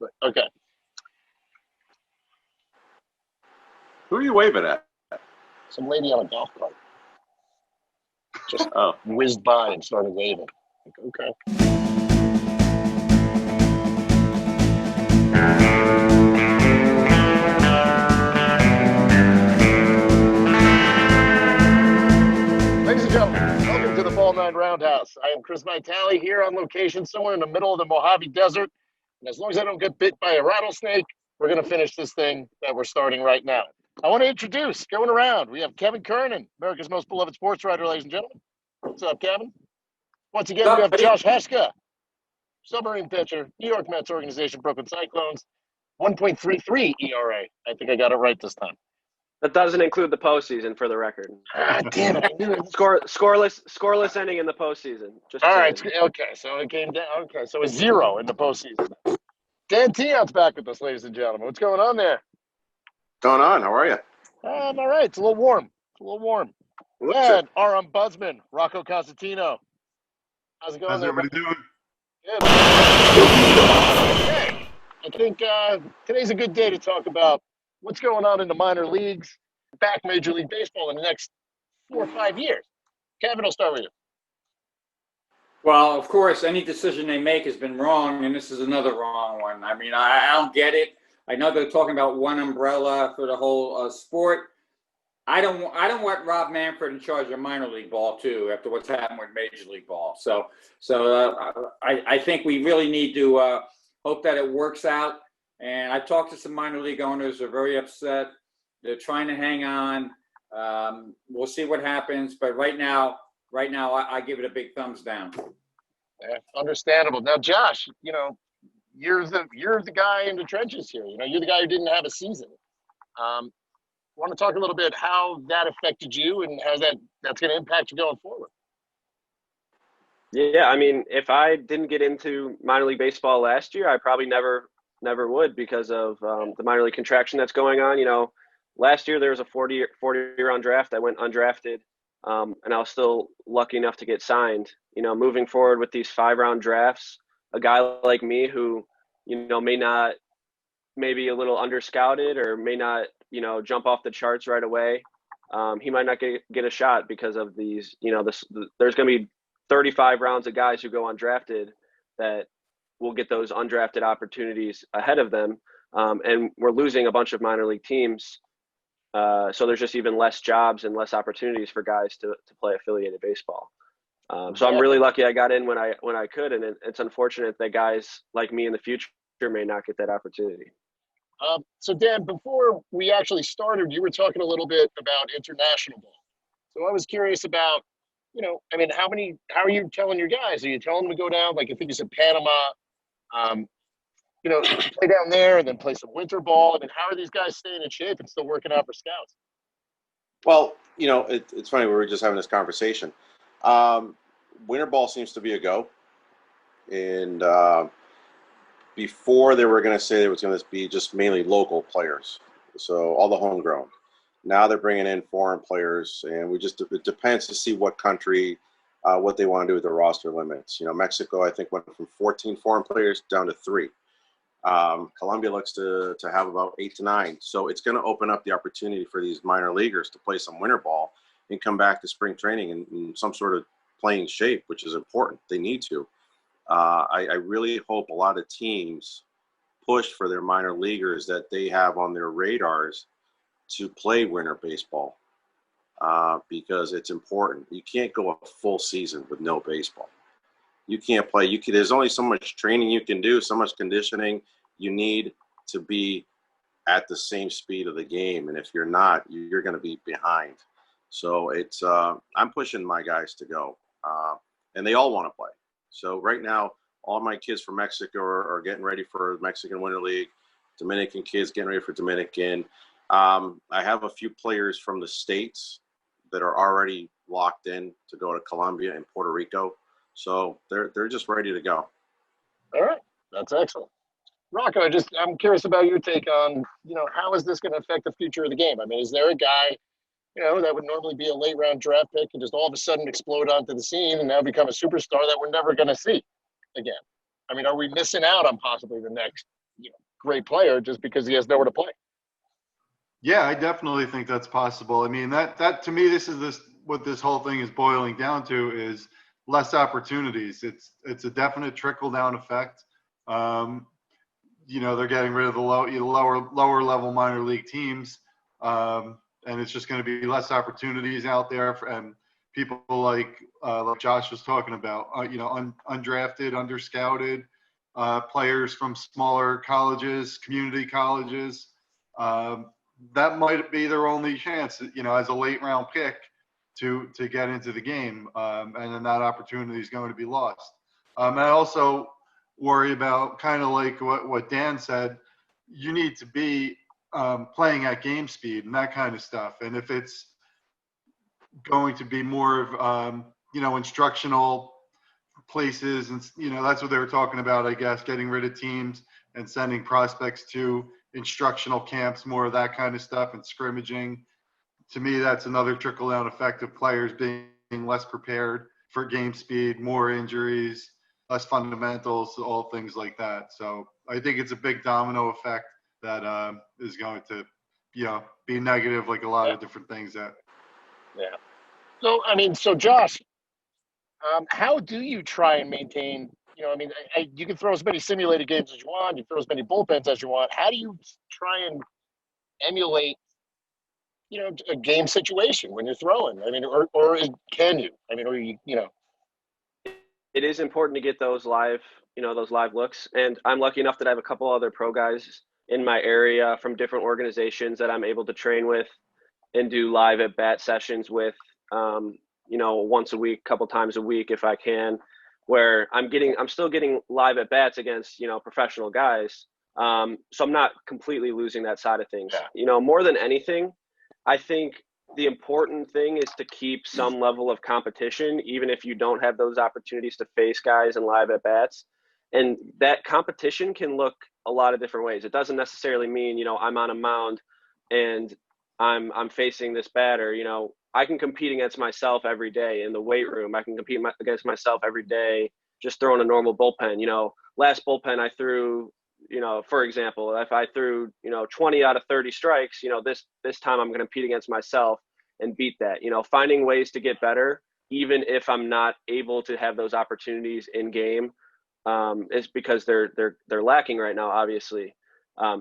But, okay. Who are you waving at? Some lady on a golf cart just whizzed by and started waving. Like, okay. Ladies and gentlemen, welcome to the BallNine Roundhouse. I am Chris Vitali here on location somewhere in the middle of the Mojave Desert. And as long as I don't get bit by a rattlesnake, we're going to finish this thing that we're starting right now. I want to introduce, going around, we have Kevin Kernan, America's most beloved sports writer, ladies and gentlemen. What's up, Kevin? Once again, we have Josh Hejka, submarine pitcher, New York Mets organization, Brooklyn Cyclones, 1.33 ERA. I think I got it right this time. That doesn't include the postseason, for the record. Ah, damn it. I knew it. Scoreless inning in the postseason. Just all saying. right, okay, so it came down. Okay, so a 0 in the postseason. Dan Tiant's back with us, ladies and gentlemen. What's going on there? Going on? How are you? I'm all right. It's a little warm. And our ombudsman, Rocco Constantino. How's it going? How's everybody doing? Good. Okay. I think today's a good day to talk about what's going on in the minor leagues, back Major League Baseball in the next 4 or 5 years. Kevin, I'll start with you. Well, of course, any decision they make has been wrong, and this is another wrong one. I mean, I don't get it. I know they're talking about one umbrella for the whole sport. I don't want Rob Manfred in charge of minor league ball too, after what's happened with Major League Ball. So I think we really need to hope that it works out. And I talked to some minor league owners; they're very upset. They're trying to hang on. We'll see what happens, but right now, I give it a big thumbs down. Yeah, understandable. Now, Josh, you're the guy in the trenches here. You're the guy who didn't have a season. Want to talk a little bit how that affected you and how that's going to impact you going forward? Yeah, I mean, if I didn't get into minor league baseball last year, I probably never would because of the minor league contraction that's going on. Last year there was a 40-round draft. I went undrafted, and I was still lucky enough to get signed. Moving forward with these 5-round drafts, a guy like me who, maybe a little underscouted or may not, jump off the charts right away. He might not get a shot because of these, there's going to be 35 rounds of guys who go undrafted that will get those undrafted opportunities ahead of them. And we're losing a bunch of minor league teams. So there's just even less jobs and less opportunities for guys to play affiliated baseball. So I'm really lucky I got in when I could, and it's unfortunate that guys like me in the future may not get that opportunity. So Dan, before we actually started, you were talking a little bit about international ball. So I was curious about, how are you telling your guys? Are you telling them to go down, like I think you said Panama, play down there and then play some winter ball? I mean, how are these guys staying in shape and still working out for scouts? Well, it's funny. We were just having this conversation. Winter ball seems to be a go. And before they were going to say there was going to be just mainly local players. So all the homegrown. Now they're bringing in foreign players, and it depends to see what country, what they want to do with their roster limits. Mexico, I think, went from 14 foreign players down to 3. Colombia looks to have about 8 to 9. So it's going to open up the opportunity for these minor leaguers to play some winter ball and come back to spring training in some sort of playing shape, which is important. They need to. I really hope a lot of teams push for their minor leaguers that they have on their radars to play winter baseball because it's important. You can't go a full season with no baseball. You can't play. There's only so much training you can do, so much conditioning. You need to be at the same speed of the game, and if you're not, you're going to be behind. So it's I'm pushing my guys to go, and they all want to play. So right now, all my kids from Mexico are getting ready for Mexican Winter League. Dominican kids getting ready for Dominican. I have a few players from the States that are already locked in to go to Colombia and Puerto Rico. So they're just ready to go. All right. That's excellent. Rocco, I'm curious about your take on, how is this going to affect the future of the game? I mean, is there a guy, that would normally be a late round draft pick and just all of a sudden explode onto the scene and now become a superstar that we're never going to see again? I mean, are we missing out on possibly the next, great player just because he has nowhere to play. Yeah, I definitely think that's possible. I mean, that to me, this is what this whole thing is boiling down to is less opportunities. It's a definite trickle down effect. They're getting rid of the lower level minor league teams, and it's just going to be less opportunities out there and people like Josh was talking about, undrafted, underscouted players from smaller colleges, community colleges. That might be their only chance, as a late round pick to get into the game, and then that opportunity is going to be lost. And I also worry about kind of like what Dan said. You need to be playing at game speed and that kind of stuff. And if it's going to be more of instructional places, and that's what they were talking about, I guess, getting rid of teams and sending prospects to instructional camps, more of that kind of stuff, and scrimmaging. To me, that's another trickle down effect of players being less prepared for game speed, more injuries, less fundamentals, all things like that. So I think it's a big domino effect that is going to be negative, like a lot of different things that. Yeah. So Josh, how do you try and maintain, you can throw as many simulated games as you want, you throw as many bullpens as you want. How do you try and emulate, a game situation when you're throwing? Can you? It is important to get those live looks. And I'm lucky enough that I have a couple other pro guys in my area from different organizations that I'm able to train with and do live at bat sessions with, once a week, couple times a week if I can, where I'm still getting live at bats against, professional guys. So I'm not completely losing that side of things. Yeah. More than anything, I think the important thing is to keep some level of competition, even if you don't have those opportunities to face guys and live at bats. And that competition can look a lot of different ways. It doesn't necessarily mean, I'm on a mound and I'm facing this batter. I can compete against myself every day in the weight room. I can compete against myself every day just throwing a normal bullpen. Last bullpen I threw, for example, if I threw, 20 out of 30 strikes, this time I'm going to compete against myself and beat that. Finding ways to get better, even if I'm not able to have those opportunities in game, is because they're lacking right now, obviously.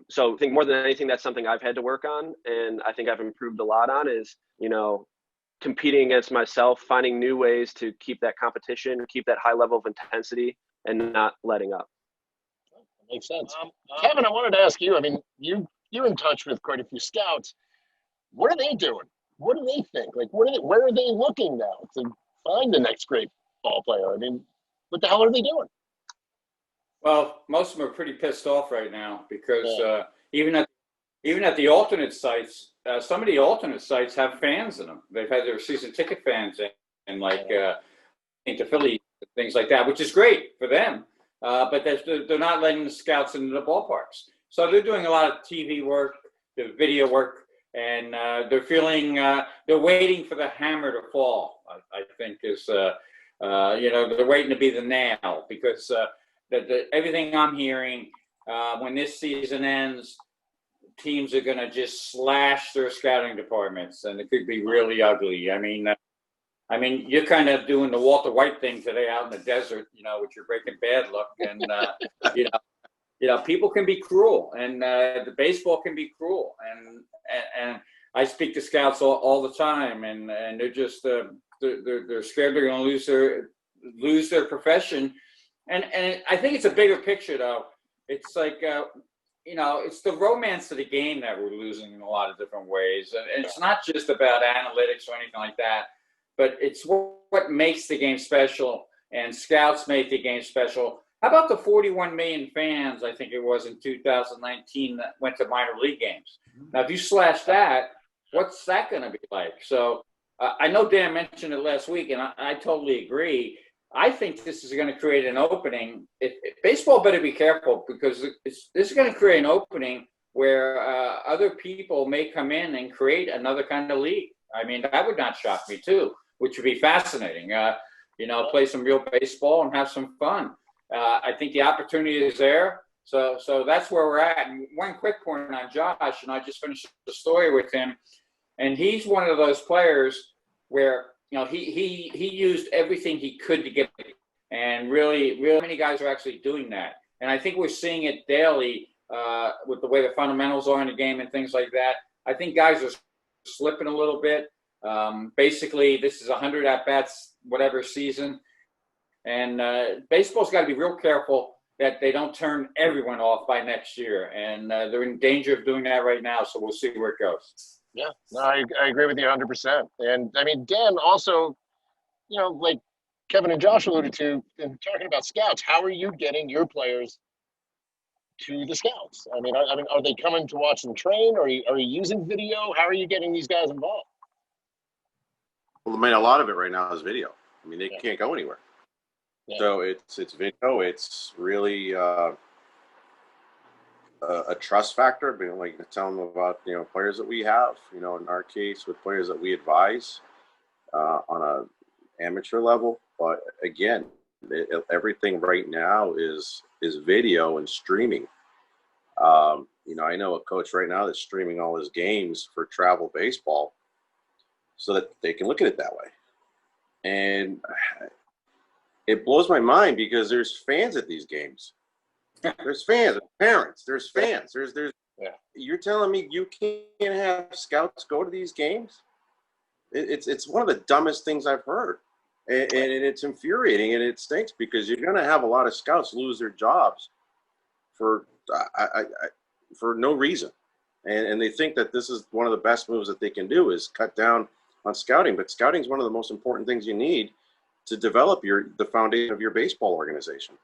So I think more than anything, that's something I've had to work on, and I think I've improved a lot on is, competing against myself, finding new ways to keep that competition, keep that high level of intensity, and not letting up. That makes sense. Kevin, I wanted to ask you, you're in touch with quite a few scouts. What are they doing? What do they think? Where are they looking now to find the next great ball player? What the hell are they doing? Well, most of them are pretty pissed off right now because even at the alternate sites, some of the alternate sites have fans in them. They've had their season ticket fans in into Philly, things like that, which is great for them. But they're not letting the scouts into the ballparks. So they're doing a lot of TV work, the video work, and they're waiting for the hammer to fall. I think is they're waiting to be the nail because everything I'm hearing when this season ends, teams are going to just slash their scouting departments, and it could be really ugly. You're kind of doing the Walter White thing today out in the desert, with your Breaking Bad look, and people can be cruel, and the baseball can be cruel, and I speak to scouts all the time, and they're just they're scared they're going to lose their profession, and I think it's a bigger picture though. It's like it's the romance of the game that we're losing in a lot of different ways. And it's not just about analytics or anything like that, but it's what makes the game special, and scouts make the game special. How about the 41 million fans, I think it was in 2019, that went to minor league games? Now, if you slash that, what's that going to be like? So I know Dan mentioned it last week, and I totally agree. I think this is going to create an opening. If baseball better be careful, because this is going to create an opening where other people may come in and create another kind of league. That would not shock me too, which would be fascinating. Play some real baseball and have some fun. I think the opportunity is there. So that's where we're at. And one quick point on Josh, and I just finished the story with him, and he's one of those players where, he used everything he could to get it. And really many guys are actually doing that. And I think we're seeing it daily with the way the fundamentals are in the game and things like that. I think guys are slipping a little bit. Basically, this is 100 at-bats, whatever season. And baseball's got to be real careful that they don't turn everyone off by next year. And they're in danger of doing that right now, so we'll see where it goes. Yeah, no, I agree with you 100%. And I mean, Dan, also, like Kevin and Josh alluded to, in talking about scouts, how are you getting your players to the scouts? I mean, are they coming to watch them train? Are you using video? How are you getting these guys involved? Well, I mean, a lot of it right now is video. I mean, they Yeah. can't go anywhere. Yeah. So it's video. It's really a trust factor, being like telling them about players that we have. In our case, with players that we advise on a amateur level. But again, everything right now is video and streaming. I know a coach right now that's streaming all his games for travel baseball so that they can look at it that way. And it blows my mind because there's fans at these games. There's fans, parents, there's fans. There's Yeah. You're telling me you can't have scouts go to these games? It's one of the dumbest things I've heard. And it's infuriating and it stinks because you're going to have a lot of scouts lose their jobs for no reason. And they think that this is one of the best moves that they can do is cut down on scouting. But scouting is one of the most important things you need to develop the foundation of your baseball organization.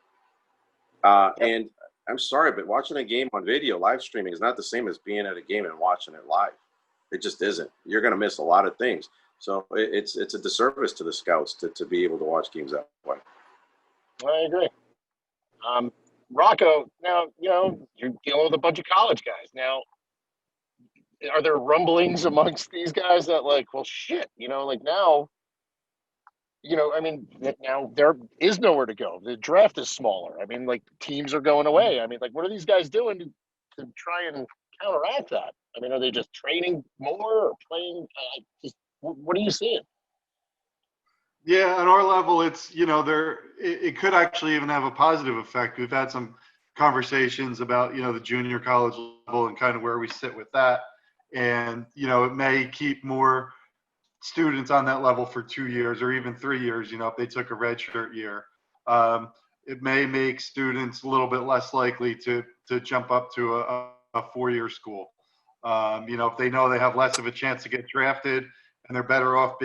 And I'm sorry, but watching a game on video, live streaming is not the same as being at a game and watching it live. It just isn't. You're going to miss a lot of things. So it's a disservice to the scouts to be able to watch games that way. I agree. Rocco, now, you're dealing with a bunch of college guys. Now, are there rumblings amongst these guys that like, well, shit, now, I mean, now there is nowhere to go. The draft is smaller. I mean, like teams are going away. I mean, like, what are these guys doing to try and counteract that? I mean, are they just training more or playing? What are you seeing? Yeah, on our level, it's it could actually even have a positive effect. We've had some conversations about the junior college level and kind of where we sit with that, and it may keep more students on that level for 2 years or even 3 years. If they took a redshirt year, it may make students a little bit less likely to jump up to a 4-year school. If they know they have less of a chance to get drafted and they're better off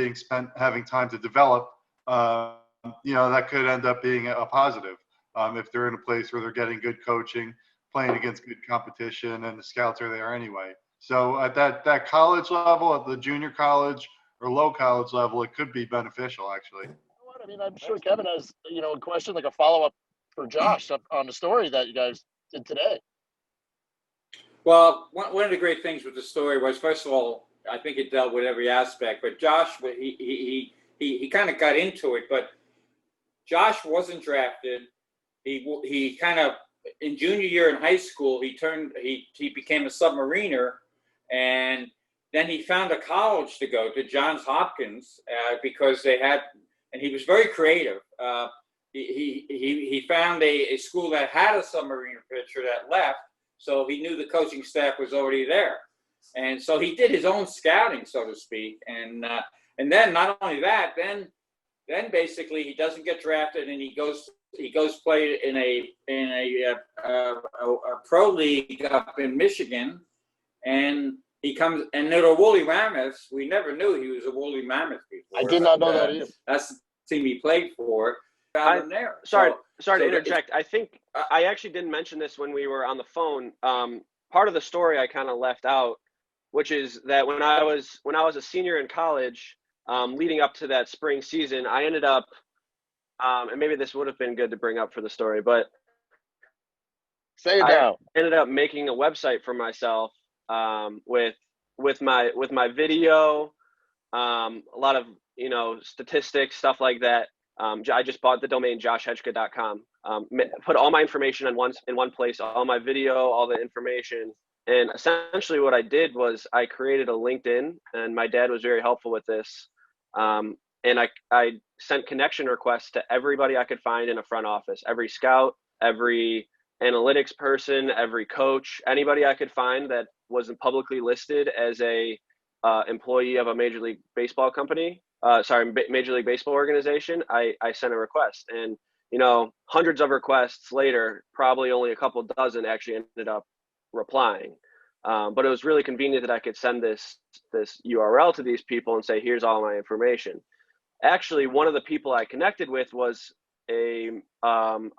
having time to develop, that could end up being a positive if they're in a place where they're getting good coaching, playing against good competition, and the scouts are there anyway. So at that college level, at the junior college or low college level, it could be beneficial, actually. You know what? I mean, I'm sure Kevin has, a question, like a follow-up for Josh on the story that you guys did today. Well, one of the great things with the story was, first of all, I think it dealt with every aspect. But Josh, he kind of got into it. But Josh wasn't drafted. He kind of, in junior year in high school, he became a submariner, and then he found a college to go to, Johns Hopkins, because they had, and he was very creative. He found a school that had a submariner pitcher that left, so he knew the coaching staff was already there. And so he did his own scouting, so to speak. And then not only that, then basically he doesn't get drafted, and he goes play in a pro league up in Michigan, and he comes, and they're the Woolly Mammoths. We never knew he was a Woolly Mammoth before. I did not know that either. That's the team he played for. Found him there. Sorry to interject. I think I actually didn't mention this when we were on the phone. Part of the story I kind of left out, which is that when I was a senior in college, leading up to that spring season, I ended up, and maybe this would have been good to bring up for the story, but say it now. I ended up making a website for myself with my video, a lot of statistics, stuff like that. I just bought the domain joshhejka.com. Put all my information in one place, all my video, all the information. And essentially what I did was I created a LinkedIn, and my dad was very helpful with this. And I sent connection requests to everybody I could find in a front office, every scout, every analytics person, every coach, anybody I could find that wasn't publicly listed as a employee of a Major League Baseball company. Major League Baseball organization. I sent a request, and hundreds of requests later, probably only a couple dozen actually ended up replying. But it was really convenient that I could send this URL to these people and say, here's all my information. Actually, one of the people I connected with was a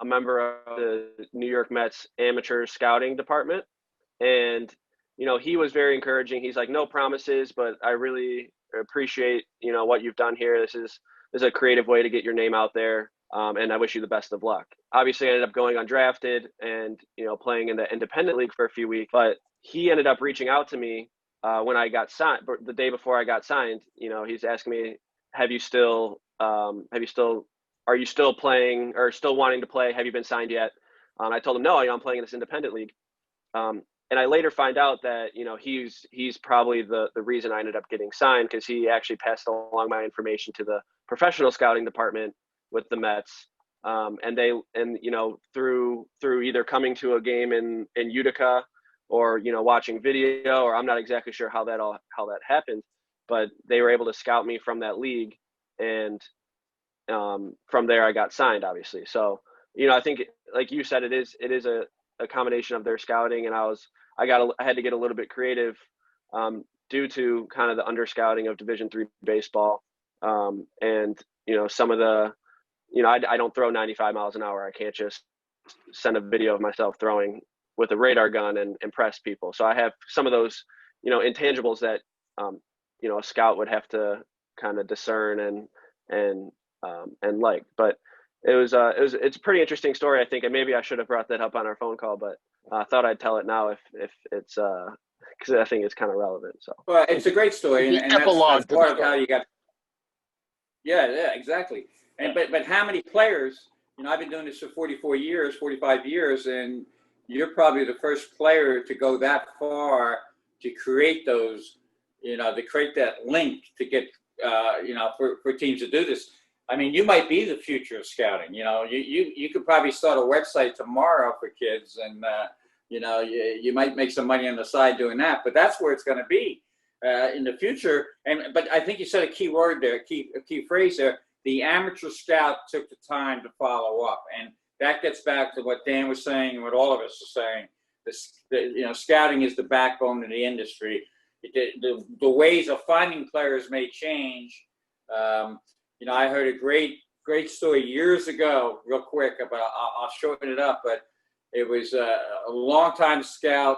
member of the New York Mets amateur scouting department. And, he was very encouraging. He's like, no promises, but I really appreciate, what you've done here. This is a creative way to get your name out there. And I wish you the best of luck. Obviously, I ended up going undrafted and, playing in the independent league for a few weeks, but he ended up reaching out to me when I got signed, the day before I got signed. He's asking me, are you still playing or still wanting to play? Have you been signed yet? I told him, no, I'm playing in this independent league. And I later find out that, he's probably the reason I ended up getting signed, because he actually passed along my information to the professional scouting department with the Mets. Through either coming to a game in Utica or, watching video, or I'm not exactly sure how that happened, but they were able to scout me from that league. And from there I got signed, obviously. So, I think, like you said, it is a combination of their scouting, and I had to get a little bit creative due to kind of the under scouting of Division III baseball. And some of the, I don't throw 95 miles an hour. I can't just send a video of myself throwing with a radar gun and impress people. So I have some of those, intangibles that, a scout would have to kind of discern and like. But it's a pretty interesting story, I think, and maybe I should have brought that up on our phone call, but I thought I'd tell it now if it's because I think it's kind of relevant. So, well, it's a great story, and that's part of how you got. Yeah, exactly. And but how many players? I've been doing this for 45 years, and you're probably the first player to go that far to create those, to create that link to get, for teams to do this. I mean, you might be the future of scouting. You could probably start a website tomorrow for kids, and you might make some money on the side doing that. But that's where it's going to be in the future. But I think you said a key word there, a key phrase there. The amateur scout took the time to follow up, and that gets back to what Dan was saying and what all of us are saying. Scouting is the backbone of the industry. The ways of finding players may change. I heard a great story years ago, real quick, about, I'll shorten it up, but it was a longtime scout.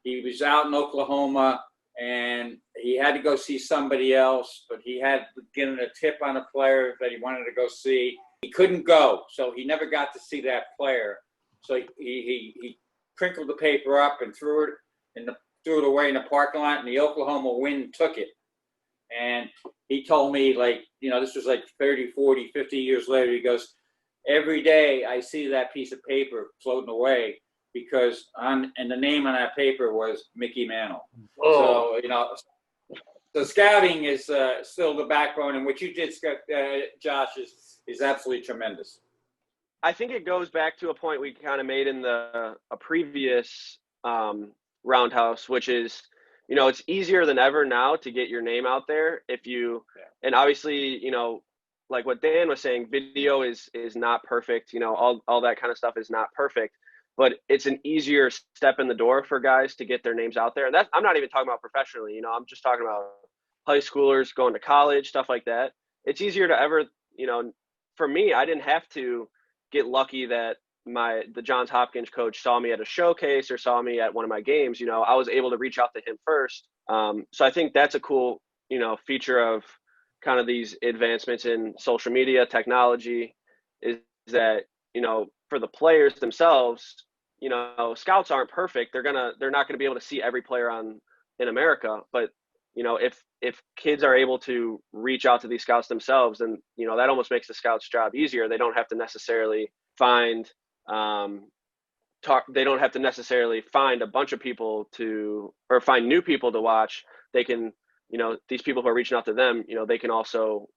He was out in Oklahoma, and he had to go see somebody else, but he had given a tip on a player that he wanted to go see. He couldn't go, so he never got to see that player. So he crinkled the paper up and threw it away in the parking lot, and the Oklahoma wind took it. And he told me, this was like 30, 40, 50 years later, he goes, every day I see that piece of paper floating away because and the name on that paper was Mickey Mantle. Oh. So, so scouting is still the backbone, and what you did, Josh, is absolutely tremendous. I think it goes back to a point we kind of made in a previous Roundhouse, which is, it's easier than ever now to get your name out there and obviously, like what Dan was saying, video is not perfect, all that kind of stuff is not perfect, but it's an easier step in the door for guys to get their names out there. And I'm not even talking about professionally, I'm just talking about high schoolers going to college, stuff like that. It's easier to ever, for me, I didn't have to get lucky that the Johns Hopkins coach saw me at a showcase or saw me at one of my games. I was able to reach out to him first. So I think that's a cool, feature of kind of these advancements in social media technology, is that, for the players themselves, scouts aren't perfect. They're not going to be able to see every player in America. But, if if kids are able to reach out to these scouts themselves, then, you know, that almost makes the scouts' job easier. They don't have to necessarily find they don't have to necessarily find a bunch of people or find new people to watch. They can, you know, these people who are reaching out to them, you know, they can also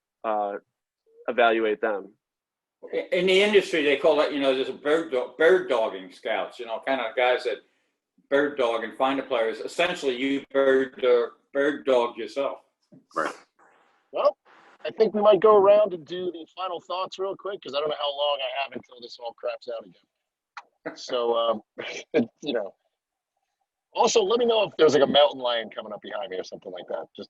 evaluate them. In the industry, they call it, you know, there's a bird dogging scouts, you know, kind of guys that bird dog and find the players. Essentially, you bird dog yourself. Right. Well, I think we might go around and do the final thoughts real quick because I don't know how long I have until this all craps out again. So, you know, also let me know if there's like a mountain lion coming up behind me or something like that. Just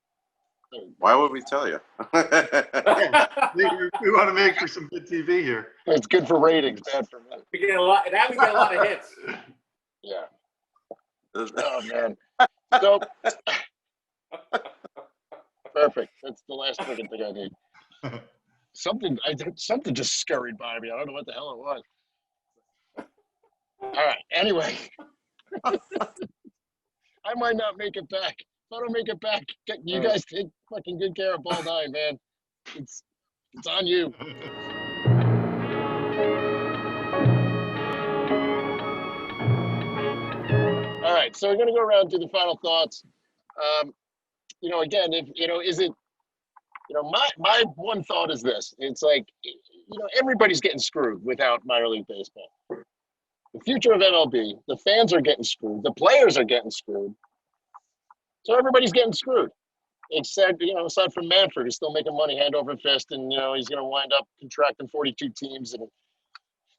Why would we tell you? We want to make for some good TV here. it's good for ratings, bad for me. We get a lot of hits. Yeah. Oh man. So perfect. That's the last freaking thing I need. Something just scurried by me. I don't know what the hell it was. All right. Anyway, I might not make it back. If I don't make it back, you guys take fucking good care of BallNine, man. It's on you. All right. So we're gonna go around to the final thoughts. You know, again, if you know, is it? You know, my one thought is this. It's like, you know, everybody's getting screwed without minor league baseball. The future of MLB, the fans are getting screwed. The players are getting screwed. So everybody's getting screwed. Except, you know, aside from Manfred, who's still making money hand over fist, and, you know, he's going to wind up contracting 42 teams and,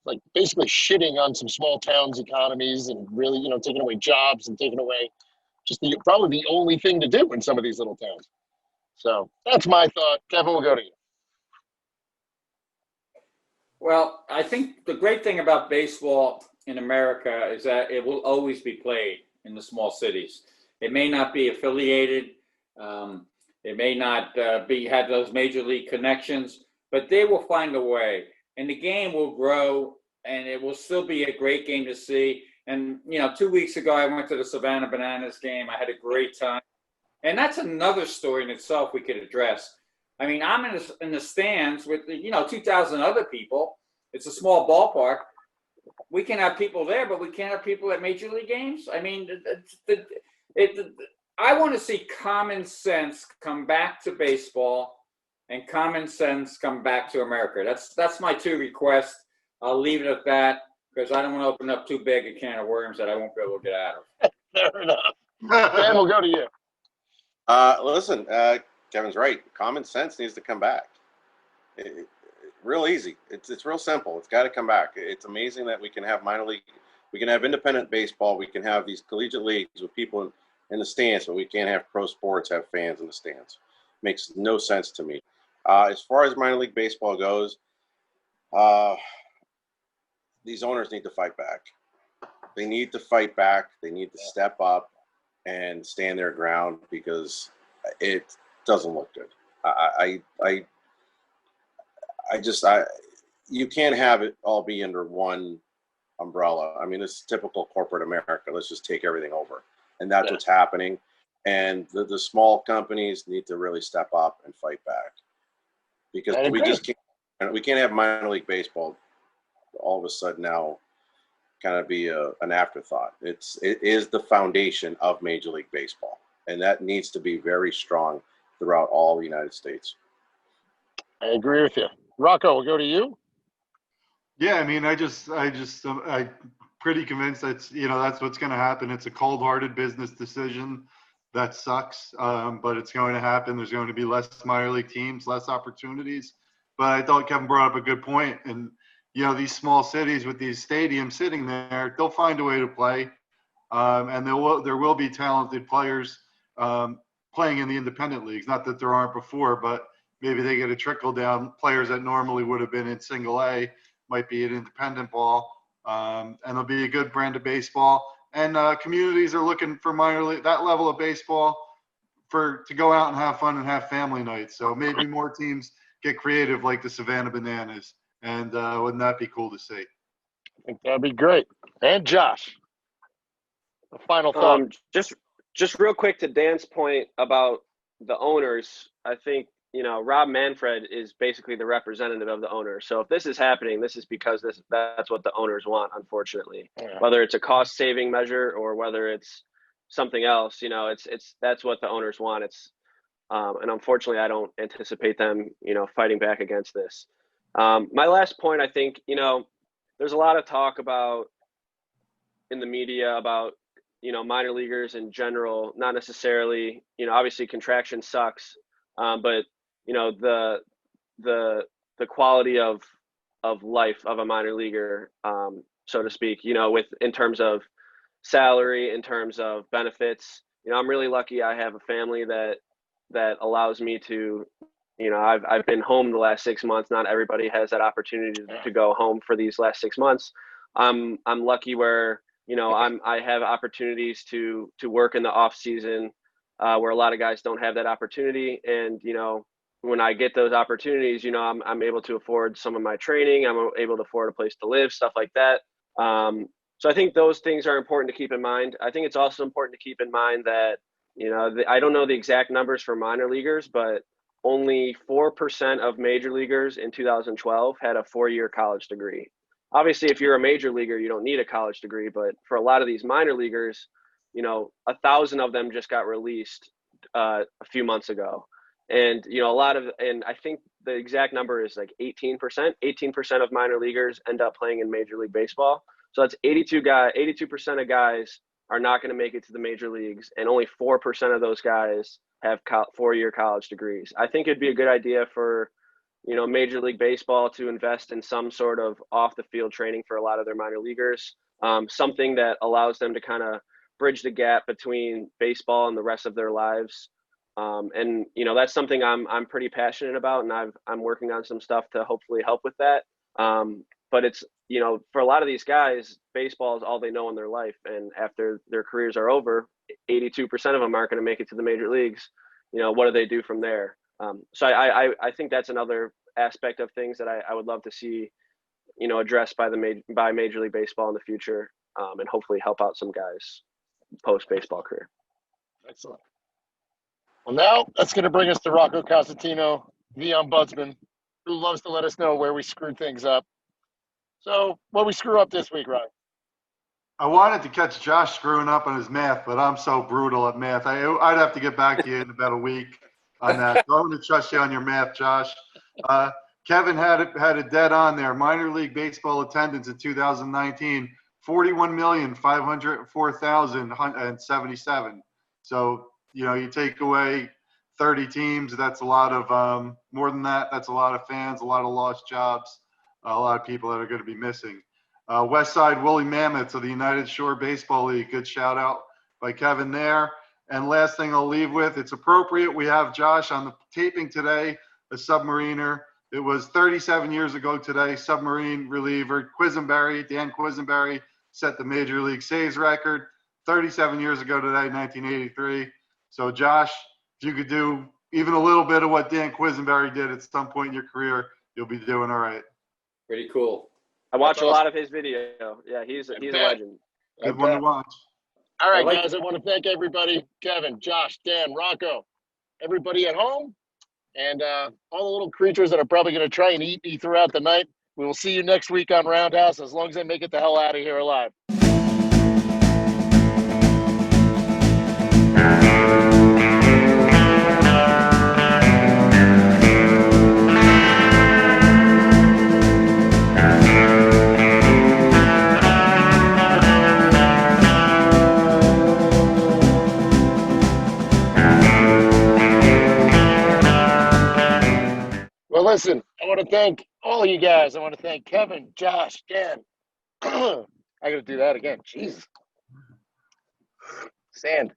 like, basically shitting on some small towns' economies and really, you know, taking away jobs and taking away just probably the only thing to do in some of these little towns. So that's my thought. Kevin, we'll go to you. Well, I think the great thing about baseball in America is that it will always be played in the small cities. It may not be affiliated. It may not have those major league connections, but they will find a way. And the game will grow, and it will still be a great game to see. And, you know, 2 weeks ago, I went to the Savannah Bananas game. I had a great time. And that's another story in itself we could address. I mean, I'm in the stands with, you know, 2,000 other people. It's a small ballpark. We can have people there, but we can't have people at major league games. I mean, I want to see common sense come back to baseball and common sense come back to America. That's my two requests. I'll leave it at that because I don't want to open up too big a can of worms that I won't be able to get out of. Fair enough. Dan, we'll go to you. Listen, Kevin's right. Common sense needs to come back. Real easy. It's real simple. It's got to come back. It's amazing that we can have minor league, we can have independent baseball, we can have these collegiate leagues with people in the stands, but we can't have pro sports have fans in the stands. Makes no sense to me. As far as minor league baseball goes, these owners need to fight back. They need to fight back. They need to step up and stand their ground because it doesn't look good. You can't have it all be under one umbrella. I mean, it's typical corporate America. Let's just take everything over. And that's what's happening. And the small companies need to really step up and fight back because we can't have minor league baseball all of a sudden now kind of be an afterthought. It is the foundation of Major League Baseball, and that needs to be very strong throughout all the United States. I agree with you. Rocco, we'll go to you. Yeah, I mean, I'm pretty convinced that's what's going to happen. It's a cold-hearted business decision that sucks, but it's going to happen. There's going to be less minor league teams, less opportunities. But I thought Kevin brought up a good point. And, you know, these small cities with these stadiums sitting there, they'll find a way to play. And there will be talented players playing in the independent leagues. Not that there aren't before, but maybe they get a trickle down. Players that normally would have been in single A might be in independent ball. And there'll be a good brand of baseball. And communities are looking for minor league, that level of baseball to go out and have fun and have family nights. So maybe more teams get creative like the Savannah Bananas. And wouldn't that be cool to see? I think that'd be great. And Josh, the final thought. Just real quick to Dan's point about the owners, I think, Rob Manfred is basically the representative of the owners. So if this is happening, this is because that's what the owners want, unfortunately. Yeah. Whether it's a cost saving measure or whether it's something else, that's what the owners want. And unfortunately, I don't anticipate them, fighting back against this. My last point, I think, there's a lot of talk in the media about, minor leaguers in general, not necessarily, obviously contraction sucks, but the quality of life of a minor leaguer, so to speak, in terms of salary, in terms of benefits. I'm really lucky. I have a family that allows me to, I've been home the last 6 months. Not everybody has that opportunity to go home for these last 6 months. I'm lucky where, I have opportunities to work in the off season, where a lot of guys don't have that opportunity. And, when I get those opportunities, I'm able to afford some of my training. I'm able to afford a place to live, stuff like that. So I think those things are important to keep in mind. I think it's also important to keep in mind that, I don't know the exact numbers for minor leaguers, but only 4% of major leaguers in 2012 had a 4-year college degree. Obviously, if you're a major leaguer, you don't need a college degree, but for a lot of these minor leaguers, 1,000 of them just got released a few months ago. And, and I think the exact number is like 18%. 18% of minor leaguers end up playing in Major League Baseball. So that's 82% of guys are not going to make it to the major leagues, and only 4% of those guys have 4-year college degrees. I think it'd be a good idea for, Major League Baseball to invest in some sort of off the field training for a lot of their minor leaguers, something that allows them to kind of bridge the gap between baseball and the rest of their lives. And that's something I'm pretty passionate about, and I'm working on some stuff to hopefully help with that. But it's, for a lot of these guys, baseball is all they know in their life, and after their careers are over, 82% of them aren't going to make it to the major leagues. What do they do from there? So I think that's another aspect of things that I would love to see, addressed by Major League Baseball in the future, and hopefully help out some guys post baseball career. Excellent. Well, now that's going to bring us to Rocco Constantino, the Ombudsman, who loves to let us know where we screwed things up. So, what we screw up this week, Ryan? I wanted to catch Josh screwing up on his math, but I'm so brutal at math. I'd have to get back to you in about a week on that. So I'm going to trust you on your math, Josh. Kevin had it dead on there. Minor league baseball attendance in 2019, 41,504,077. So, you take away 30 teams, that's a lot of, more than that, that's a lot of fans, a lot of lost jobs, a lot of people that are going to be missing. West Side Woolly Mammoths of the United Shore Baseball League, good shout out by Kevin there. And last thing I'll leave with, it's appropriate, we have Josh on the taping today, a submariner. It was 37 years ago today, submarine reliever Dan Quisenberry set the Major League saves record. 37 years ago today, 1983. So Josh, if you could do even a little bit of what Dan Quisenberry did at some point in your career, you'll be doing all right. Pretty cool. I watch a lot of his video. Yeah, he's a legend. Good one to watch. All right, guys, I want to thank everybody, Kevin, Josh, Dan, Rocco, everybody at home, and all the little creatures that are probably going to try and eat me throughout the night. We will see you next week on Roundhouse, as long as I make it the hell out of here alive. Well, listen, I want to thank all of you guys. I want to thank Kevin, Josh, Dan. I got to do that again. Jesus. Sand.